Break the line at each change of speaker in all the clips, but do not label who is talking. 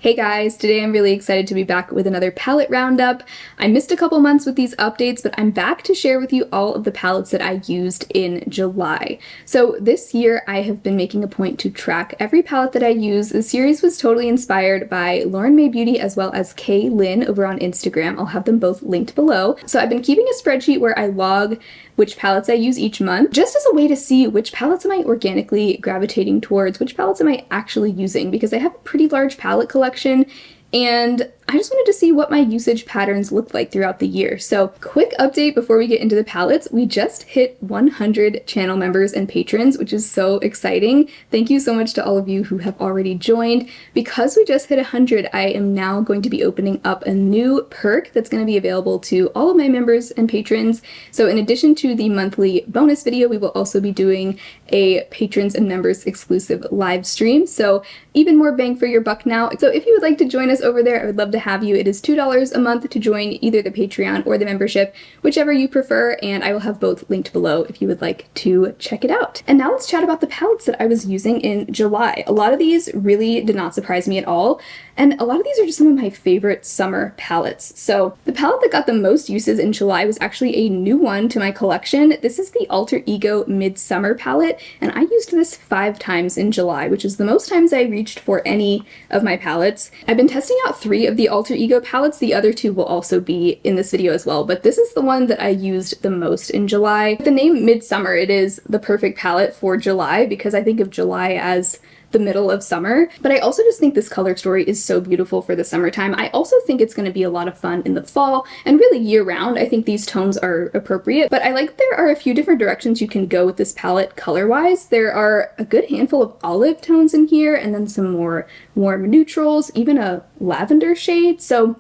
Hey guys, today I'm really excited to be back with another palette roundup. I missed a couple months with these updates, but I'm back to share with you all of the palettes that I used in July. So this year I have been making a point to track every palette that I use. The series was totally inspired by Lauren May Beauty as well as Kay Lynn over on Instagram. I'll have them both linked below. So I've been keeping a spreadsheet where I log which palettes I use each month, just as a way to see which palettes am I organically gravitating towards, which palettes am I actually using, because I have a pretty large palette collection, and I just wanted to see what my usage patterns looked like throughout the year. So quick update before we get into the palettes, we just hit 100 channel members and patrons, which is so exciting. Thank you so much to all of you who have already joined. Because we just hit 100, I am now going to be opening up a new perk that's going to be available to all of my members and patrons. So in addition to the monthly bonus video, we will also be doing a patrons and members exclusive live stream. So even more bang for your buck now. So if you would like to join us over there, I would love to have you. It is $2 a month to join either the Patreon or the membership, whichever you prefer, and I will have both linked below if you would like to check it out. And now let's chat about the palettes that I was using in July. A lot of these really did not surprise me at all, and a lot of these are just some of my favorite summer palettes. So the palette that got the most uses in July was actually a new one to my collection. This is the Alter Ego MidSummer palette, and I used this 5 times in July, which is the most times I reached for any of my palettes. I've been testing out 3 of the Alter Ego palettes. The other 2 will also be in this video as well, but this is the one that I used the most in July. The name MidSummer, it is the perfect palette for July because I think of July as the middle of summer, but I also just think this color story is so beautiful for the summertime. I also think it's going to be a lot of fun in the fall and really year round. I think these tones are appropriate, but I like there are a few different directions you can go with this palette color-wise. There are a good handful of olive tones in here and then some more warm neutrals, even a lavender shade. So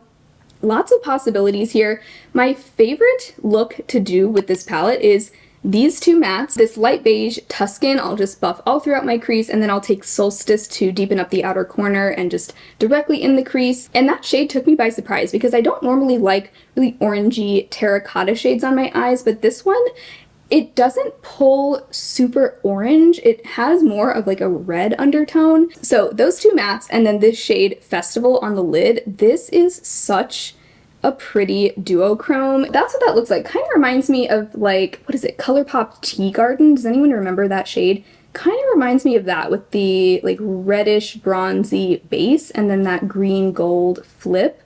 lots of possibilities here. My favorite look to do with this palette is these 2 mattes, this light beige Tuscan, I'll just buff all throughout my crease, and then I'll take Solstice to deepen up the outer corner and just directly in the crease. And that shade took me by surprise because I don't normally like really orangey terracotta shades on my eyes, but this one, it doesn't pull super orange. It has more of like a red undertone. So those 2 mattes and then this shade Festival on the lid, this is such a pretty duochrome. That's what that looks like. Kind of reminds me of like, what is it, ColourPop Tea Garden? Does anyone remember that shade? Kind of reminds me of that with the like reddish bronzy base and then that green gold flip.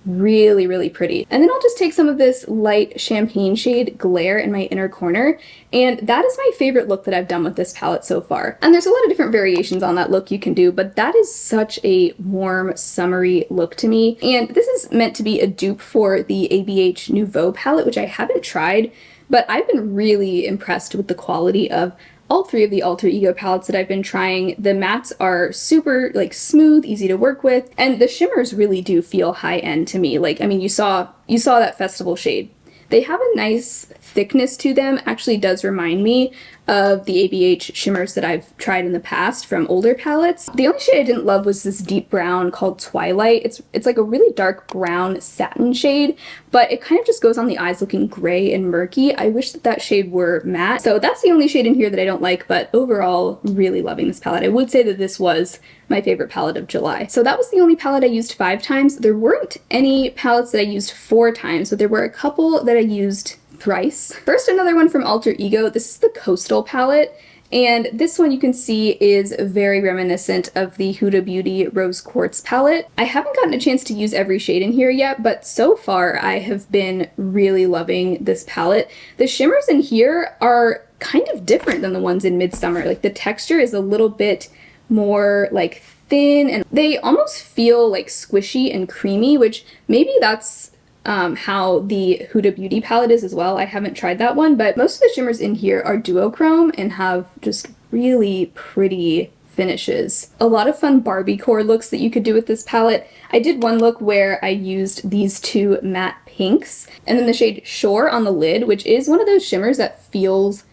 Really, really pretty. And then I'll just take some of this light champagne shade Glare in my inner corner, and that is my favorite look that I've done with this palette so far. And there's a lot of different variations on that look you can do, but that is such a warm, summery look to me. And this is meant to be a dupe for the ABH Nouveau palette, which I haven't tried, but I've been really impressed with the quality of all 3 of the Alter Ego palettes that I've been trying. The mattes are super like smooth, easy to work with, and the shimmers really do feel high-end to me. Like, I mean, you saw that Festival shade. They have a nice thickness to them. Actually does remind me of the ABH shimmers that I've tried in the past from older palettes. The only shade I didn't love was this deep brown called Twilight. It's like a really dark brown satin shade, but it kind of just goes on the eyes looking gray and murky. I wish that shade were matte. So that's the only shade in here that I don't like, but overall, really loving this palette. I would say that this was my favorite palette of July. So that was the only palette I used 5 times. There weren't any palettes that I used 4 times, but there were a couple that I used thrice. First, another one from Alter Ego. This is the Coastal palette, and this one you can see is very reminiscent of the Huda Beauty Rose Quartz palette. I haven't gotten a chance to use every shade in here yet, but so far I have been really loving this palette. The shimmers in here are kind of different than the ones in MidSummer. Like, the texture is a little bit more like thin, and they almost feel like squishy and creamy, which maybe that's how the Huda Beauty palette is as well. I haven't tried that one, but most of the shimmers in here are duochrome and have just really pretty finishes. A lot of fun Barbie-core looks that you could do with this palette. I did one look where I used these 2 matte pinks and then the shade Shore on the lid, which is one of those shimmers that feels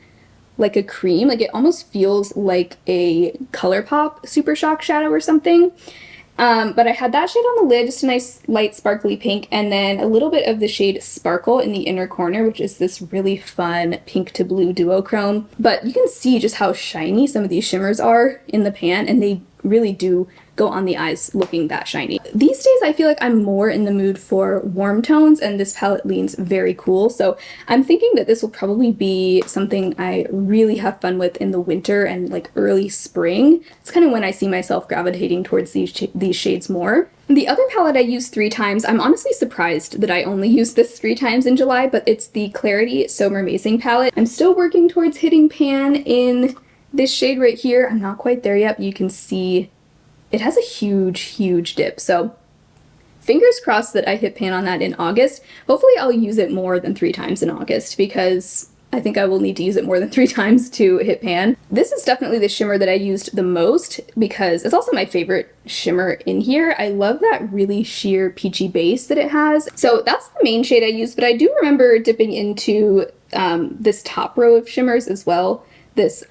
like a cream. Like, it almost feels like a ColourPop Super Shock shadow or something. But I had that shade on the lid, just a nice light sparkly pink, and then a little bit of the shade Sparkle in the inner corner, which is this really fun pink to blue duochrome. But you can see just how shiny some of these shimmers are in the pan, and they really do go on the eyes looking that shiny. These days I feel like I'm more in the mood for warm tones, and this palette leans very cool, so I'm thinking that this will probably be something I really have fun with in the winter and like early spring. It's kind of when I see myself gravitating towards these shades more. The other palette I used 3 times, I'm honestly surprised that I only used this 3 times in July, but it's the Klarity So Mermaizing palette. I'm still working towards hitting pan in this shade right here. I'm not quite there yet, but you can see it has a huge dip, so fingers crossed that I hit pan on that in August. Hopefully I'll use it more than 3 times in August, because I think I will need to use it more than 3 times to hit pan. This is definitely the shimmer that I used the most because it's also my favorite shimmer in here. I love that really sheer peachy base that it has. So that's the main shade I used, but I do remember dipping into this top row of shimmers as well. This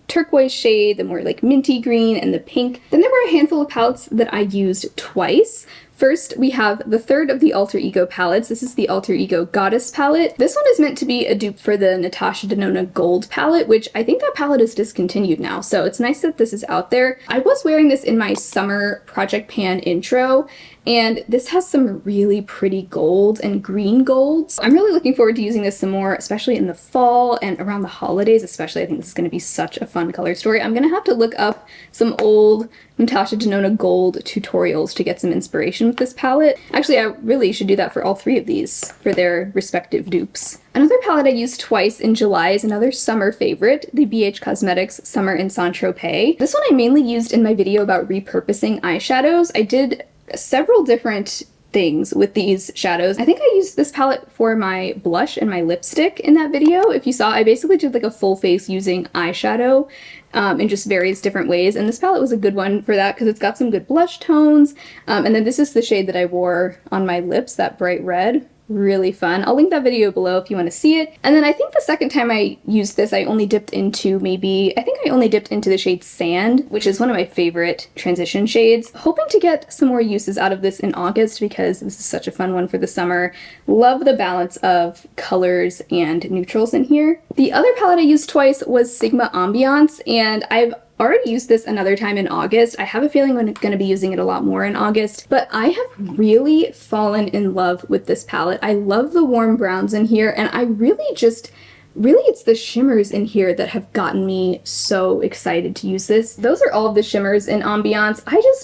turquoise shade, the more like minty green, and the pink. Then there were a handful of palettes that I used twice. First, we have the third of the Alter Ego palettes. This is the Alter Ego Goddess palette. This one is meant to be a dupe for the Natasha Denona Gold palette, which I think that palette is discontinued now, so it's nice that this is out there. I was wearing this in my summer Project Pan intro, and this has some really pretty gold and green golds. I'm really looking forward to using this some more, especially in the fall and around the holidays especially. I think this is going to be such a fun color story. I'm going to have to look up some old Natasha Denona Gold tutorials to get some inspiration with this palette. Actually, I really should do that for all 3 of these for their respective dupes. Another palette I used twice in July is another summer favorite, the BH Cosmetics Summer in Saint-Tropez. This one I mainly used in my video about repurposing eyeshadows. I did several different things with these shadows. I think I used this palette for my blush and my lipstick in that video. If you saw, I basically did like a full face using eyeshadow in just various different ways, and this palette was a good one for that because it's got some good blush tones. And then this is the shade that I wore on my lips, that bright red. Really fun. I'll link that video below if you want to see it. And then I think the second time I used this, I only dipped into the shade Sand, which is one of my favorite transition shades. Hoping to get some more uses out of this in August because this is such a fun one for the summer. Love the balance of colors and neutrals in here. The other palette I used twice was Sigma Ambiance, and I've already used this another time in August. I have a feeling I'm going to be using it a lot more in August, but I have really fallen in love with this palette. I love the warm browns in here, and I really it's the shimmers in here that have gotten me so excited to use this. Those are all of the shimmers in Ambiance.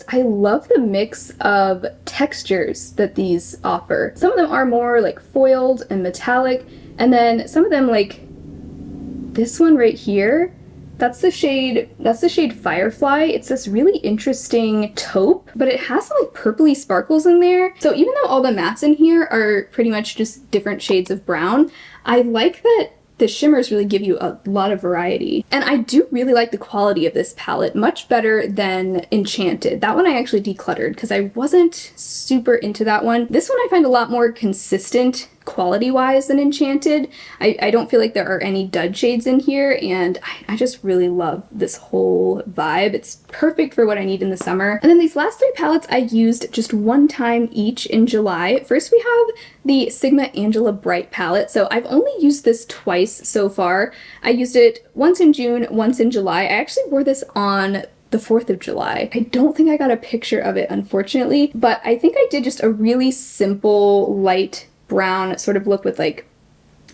I love the mix of textures that these offer. Some of them are more like foiled and metallic, and then some of them, like this one right here, that's the shade Firefly. It's this really interesting taupe, but it has some like purpley sparkles in there. So even though all the mattes in here are pretty much just different shades of brown, I like that the shimmers really give you a lot of variety. And I do really like the quality of this palette, much better than Enchanted. That one I actually decluttered because I wasn't super into that one. This one I find a lot more consistent quality-wise than Enchanted. I don't feel like there are any dud shades in here, and I just really love this whole vibe. It's perfect for what I need in the summer. And then these last 3 palettes I used just 1 time each in July. First we have the Sigma Angela Bright palette. So I've only used this twice so far. I used it once in June, once in July. I actually wore this on the 4th of July. I don't think I got a picture of it, unfortunately, but I think I did just a really simple light brown sort of look with like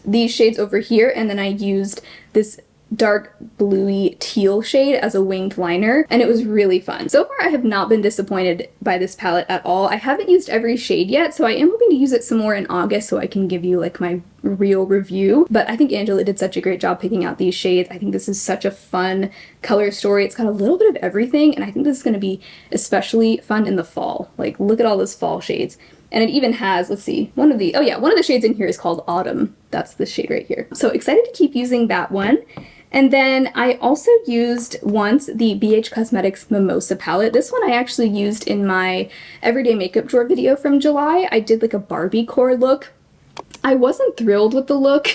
these shades over here, and then I used this dark bluey teal shade as a winged liner, and it was really fun. So far I have not been disappointed by this palette at all. I haven't used every shade yet, so I am hoping to use it some more in August so I can give you like my real review. But I think Angela did such a great job picking out these shades. I think this is such a fun color story. It's got a little bit of everything, and I think this is going to be especially fun in the fall. Like, look at all those fall shades. And it even has, let's see, one of the shades in here is called Autumn. That's this shade right here. So excited to keep using that one. And then I also used once the BH Cosmetics Mimosa palette. This one I actually used in my everyday makeup drawer video from July. I did like a Barbie core look. I wasn't thrilled with the look.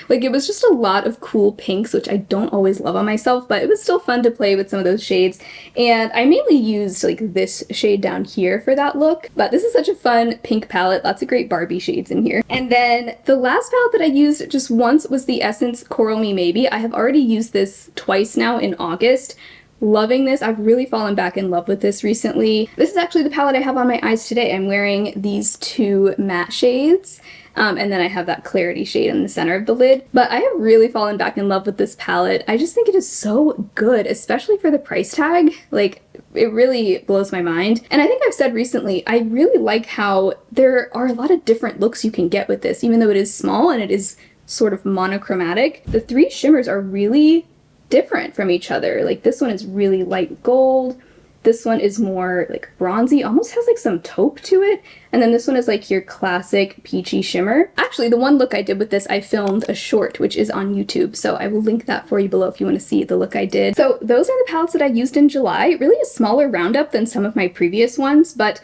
Like, it was just a lot of cool pinks, which I don't always love on myself, but it was still fun to play with some of those shades. And I mainly used like this shade down here for that look, but this is such a fun pink palette. Lots of great Barbie shades in here. And then the last palette that I used just once was the Essence Coral Me Maybe. I have already used this twice now in August. loving this. I've really fallen back in love with this recently. This is actually the palette I have on my eyes today. I'm wearing these two matte shades. And then I have that Klarity shade in the center of the lid. But I have really fallen back in love with this palette. I just think it is so good, especially for the price tag. Like, it really blows my mind. And I think I've said recently, I really like how there are a lot of different looks you can get with this, even though it is small and it is sort of monochromatic. The three shimmers are really different from each other. Like, this one is really light gold. This one is more like bronzy, almost has like some taupe to it. And then this one is like your classic peachy shimmer. Actually, the one look I did with this, I filmed a short, which is on YouTube. So I will link that for you below if you want to see the look I did. So those are the palettes that I used in July. Really a smaller roundup than some of my previous ones, but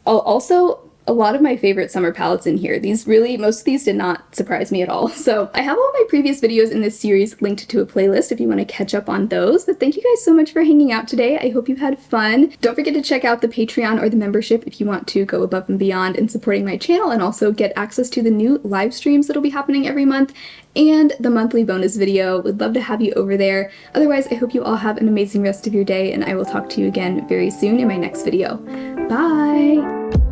also a lot of my favorite summer palettes in here. Most of these did not surprise me at all. So I have all my previous videos in this series linked to a playlist if you want to catch up on those. But thank you guys so much for hanging out today. I hope you had fun. Don't forget to check out the Patreon or the membership if you want to go above and beyond in supporting my channel and also get access to the new live streams that'll be happening every month and the monthly bonus video. Would love to have you over there. Otherwise, I hope you all have an amazing rest of your day, and I will talk to you again very soon in my next video. Bye!